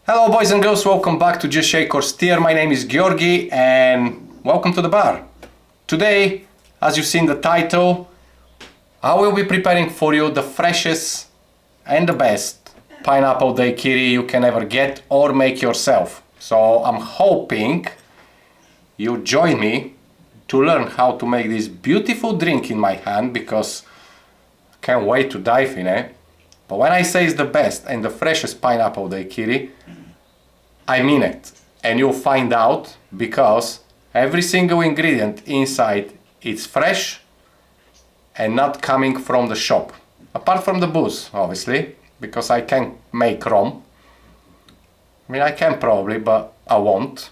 Hello boys and girls, welcome back to Just Shake or Steer. My name is Georgi and welcome to the bar. Today, as you've seen the title, I will be preparing for you the freshest and the best pineapple daiquiri you can ever get or make yourself. So I'm hoping you join me to learn how to make this beautiful drink in my hand, because I can't wait to dive in it. But when I say it's the best and the freshest pineapple daiquiri, I mean it. And you'll find out, because every single ingredient inside is fresh and not coming from the shop. Apart from the booze, obviously, because I can't make rum. I mean, I can probably, but I won't.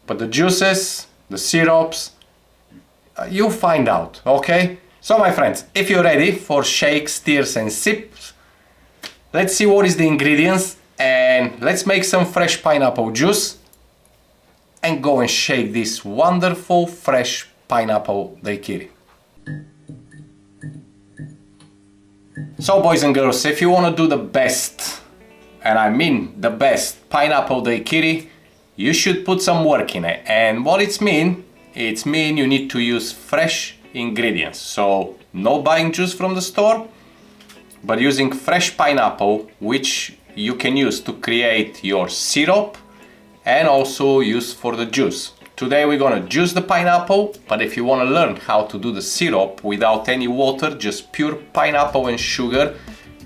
But the juices, the syrups, you'll find out, okay? So my friends, if you're ready for shakes, steers and sips, let's see what is the ingredients and let's make some fresh pineapple juice and go and shake this wonderful fresh pineapple daiquiri. So boys and girls, if you want to do the best, and I mean the best pineapple daiquiri, you should put some work in it. And what it's mean you need to use fresh ingredients. So no buying juice from the store, but using fresh pineapple, which you can use to create your syrup and also use for the juice. Today we're gonna juice the pineapple, but if you wanna learn how to do the syrup without any water, just pure pineapple and sugar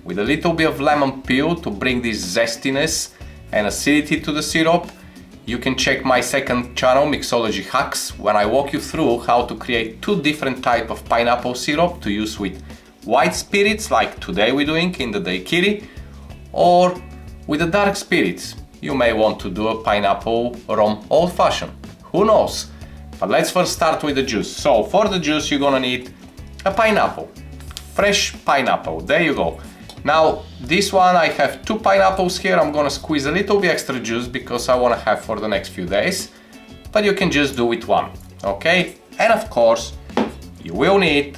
with a little bit of lemon peel to bring this zestiness and acidity to the syrup, you can check my second channel, Mixology Hacks, when I walk you through how to create two different types of pineapple syrup to use with white spirits, like today we're doing in the daiquiri, or with the dark spirits. You may want to do a pineapple rum old fashioned. Who knows? But let's first start with the juice. So for the juice you're gonna need a pineapple, fresh pineapple. There you go. Now this one, I have two pineapples here. I'm gonna squeeze a little bit extra juice because I wanna have for the next few days, but you can just do with one, okay? And of course you will need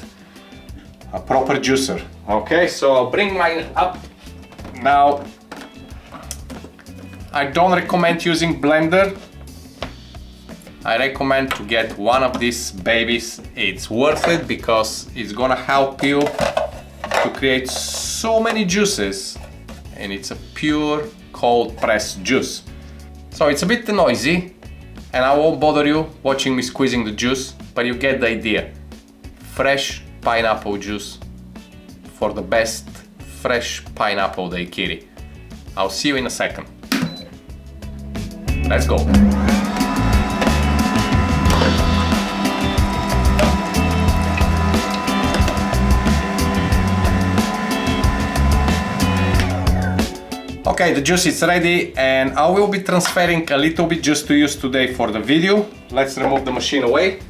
a proper juicer, okay? So I'll bring mine up. Now I don't recommend using blender. I recommend to get one of these babies. It's worth it because it's gonna help you to create so many juices, and it's a pure cold pressed juice. So it's a bit noisy and I won't bother you watching me squeezing the juice, but you get the idea. Fresh pineapple juice for the best fresh pineapple daiquiri. I'll see you in a second. Let's go. Okay, the juice is ready and I will be transferring a little bit just to use today for the video. Let's remove the machine away.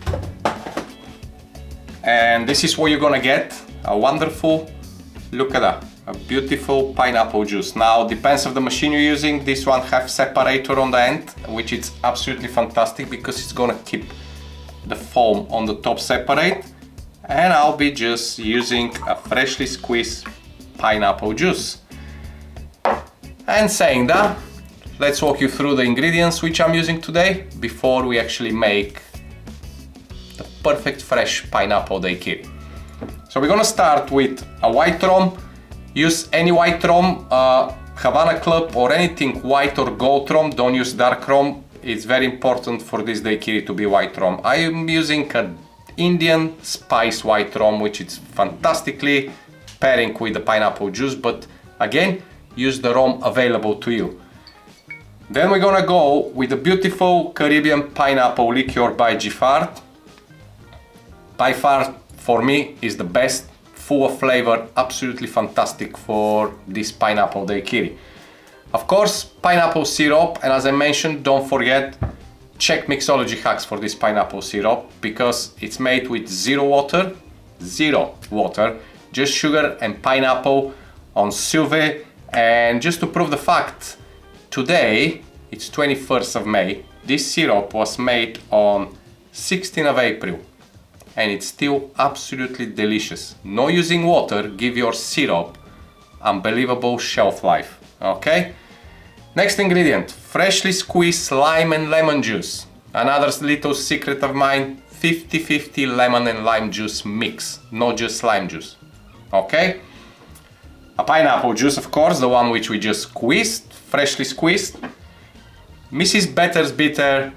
And this is what you're gonna get. A wonderful, look at that, a beautiful pineapple juice. Now, depends on the machine you're using. This one has separator on the end, which is absolutely fantastic because it's gonna keep the foam on the top separate. And I'll be just using a freshly squeezed pineapple juice. And saying that, let's walk you through the ingredients which I'm using today before we actually make the perfect fresh pineapple daiquiri. So we're gonna start with a white rum. Use any white rum, Havana Club or anything white or gold rum. Don't use dark rum. It's very important for this daiquiri to be white rum. I am using an Indian spice white rum, which is fantastically pairing with the pineapple juice, but again, use the rum available to you. Then we're gonna go with the beautiful Caribbean pineapple liqueur by Giffard. By far, for me, is the best, full of flavor, absolutely fantastic for this pineapple daiquiri. Of course, pineapple syrup, and as I mentioned, don't forget, check Mixology Hacks for this pineapple syrup because it's made with zero water, just sugar and pineapple on Sylve. And just to prove the fact, today it's 21st of May. This syrup was made on 16th of April and it's still absolutely delicious. No using water, give your syrup unbelievable shelf life, okay? Next ingredient, freshly squeezed lime and lemon juice. Another little secret of mine, 50-50 lemon and lime juice mix, not just lime juice. Okay? A pineapple juice, of course, the one which we just squeezed, freshly squeezed. Mrs. Better's bitter,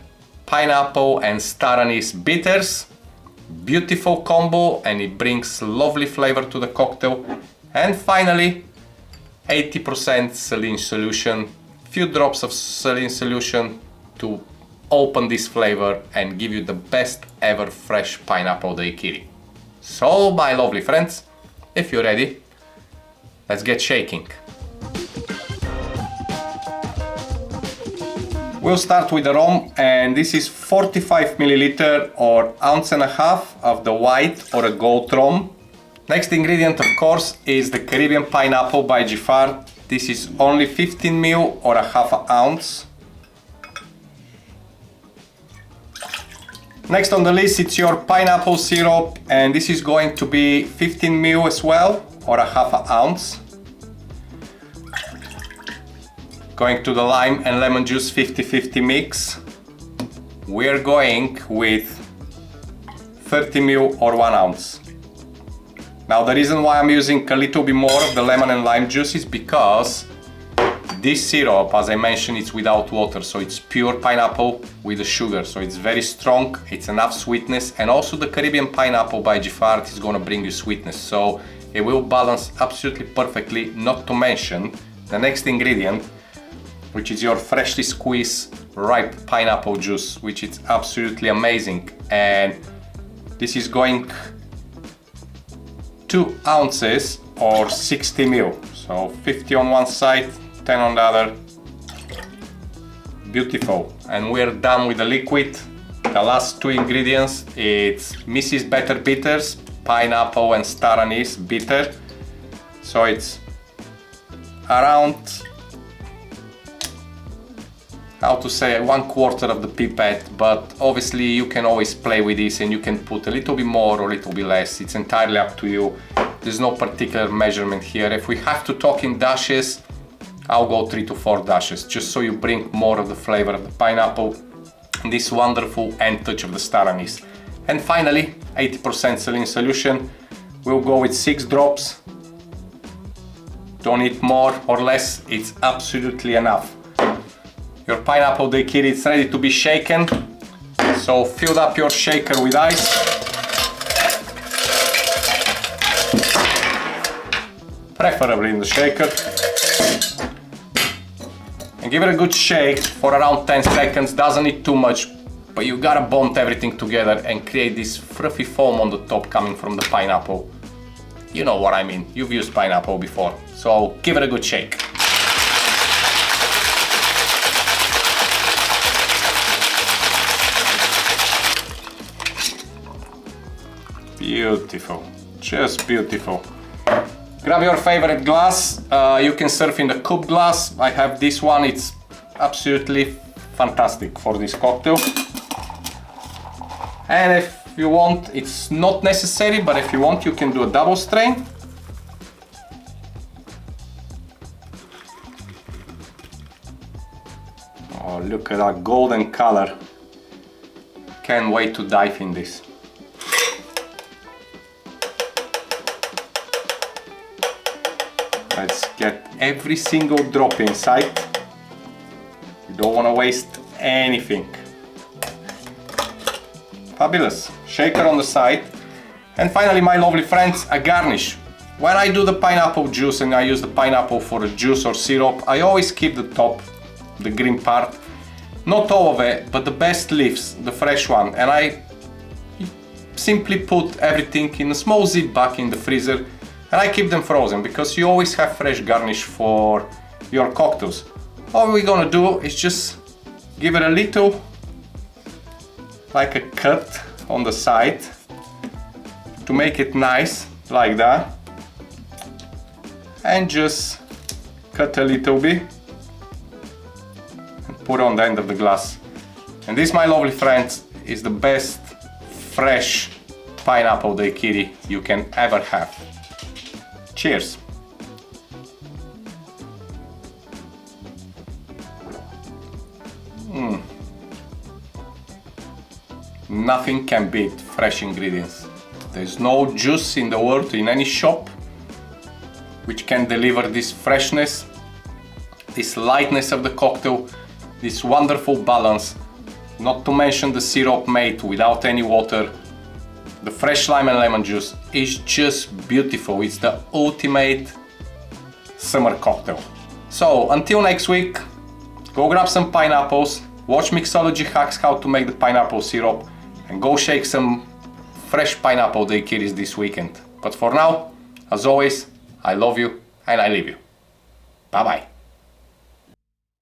pineapple and star anise bitters. Beautiful combo, and it brings lovely flavor to the cocktail. And finally, 80% saline solution, few drops of saline solution to open this flavor and give you the best ever fresh pineapple daiquiri. So, my lovely friends, if you're ready, let's get shaking. We'll start with the rum, and this is 45 milliliter or ounce and a half of the white or a gold rum. Next ingredient, of course, is the Caribbean pineapple by Giffard. This is only 15 ml or a half an ounce. Next on the list, it's your pineapple syrup, and this is going to be 15 ml as well, or a half an ounce. Going to the lime and lemon juice 50-50 mix. We're going with 30 ml or 1 ounce. Now the reason why I'm using a little bit more of the lemon and lime juice is because this syrup, as I mentioned, it's without water, so it's pure pineapple with the sugar, so it's very strong, it's enough sweetness, and also the Caribbean pineapple by Giffard is gonna bring you sweetness, so it will balance absolutely perfectly, not to mention the next ingredient, which is your freshly squeezed ripe pineapple juice, which is absolutely amazing. And this is going 2 ounces or 60 ml. So 50 on one side, 10 on the other. Beautiful. And we're done with the liquid. The last 2 ingredients, it's Mrs. Better bitters, pineapple and star anise bitter. So it's around, how to say, 1/4 of the pipette, but obviously you can always play with this and you can put a little bit more or a little bit less. It's entirely up to you. There's no particular measurement here. If we have to talk in dashes, I'll go 3 to 4 dashes, just so you bring more of the flavor of the pineapple, this wonderful end touch of the star anise. And finally, 80% saline solution. We'll go with 6 drops. Don't need more or less, it's absolutely enough. Your pineapple daiquiri is ready to be shaken, so fill up your shaker with ice. Preferably in the shaker. And give it a good shake for around 10 seconds, doesn't need too much, but you gotta bond everything together and create this fluffy foam on the top coming from the pineapple. You know what I mean, you've used pineapple before, so give it a good shake. Beautiful, just beautiful. Grab your favorite glass. You can serve in the coupe glass. I have this one, it's absolutely fantastic for this cocktail. And if you want, it's not necessary, but if you want, you can do a double strain. Oh, look at that golden color. Can't wait to dive in this. Let's get every single drop inside. You don't want to waste anything. Fabulous. Shaker on the side. And finally, my lovely friends, a garnish. When I do the pineapple juice and I use the pineapple for a juice or syrup, I always keep the top, the green part. Not all of it, but the best leaves, the fresh one. And I simply put everything in a small zip bag in the freezer. And I keep them frozen because you always have fresh garnish for your cocktails. All we're gonna do is just give it a little, like a cut on the side to make it nice, like that. And just cut a little bit and put on the end of the glass. And this, my lovely friends, is the best fresh pineapple daiquiri you can ever have. Cheers! Nothing can beat fresh ingredients. There's no juice in the world, in any shop, which can deliver this freshness, this lightness of the cocktail, this wonderful balance, not to mention the syrup made without any water. The fresh lime and lemon juice is just beautiful. It's the ultimate summer cocktail. So until next week, go grab some pineapples, watch Mixology Hacks how to make the pineapple syrup, and go shake some fresh pineapple daiquiris this weekend. But for now, as always, I love you and I leave you. Bye bye.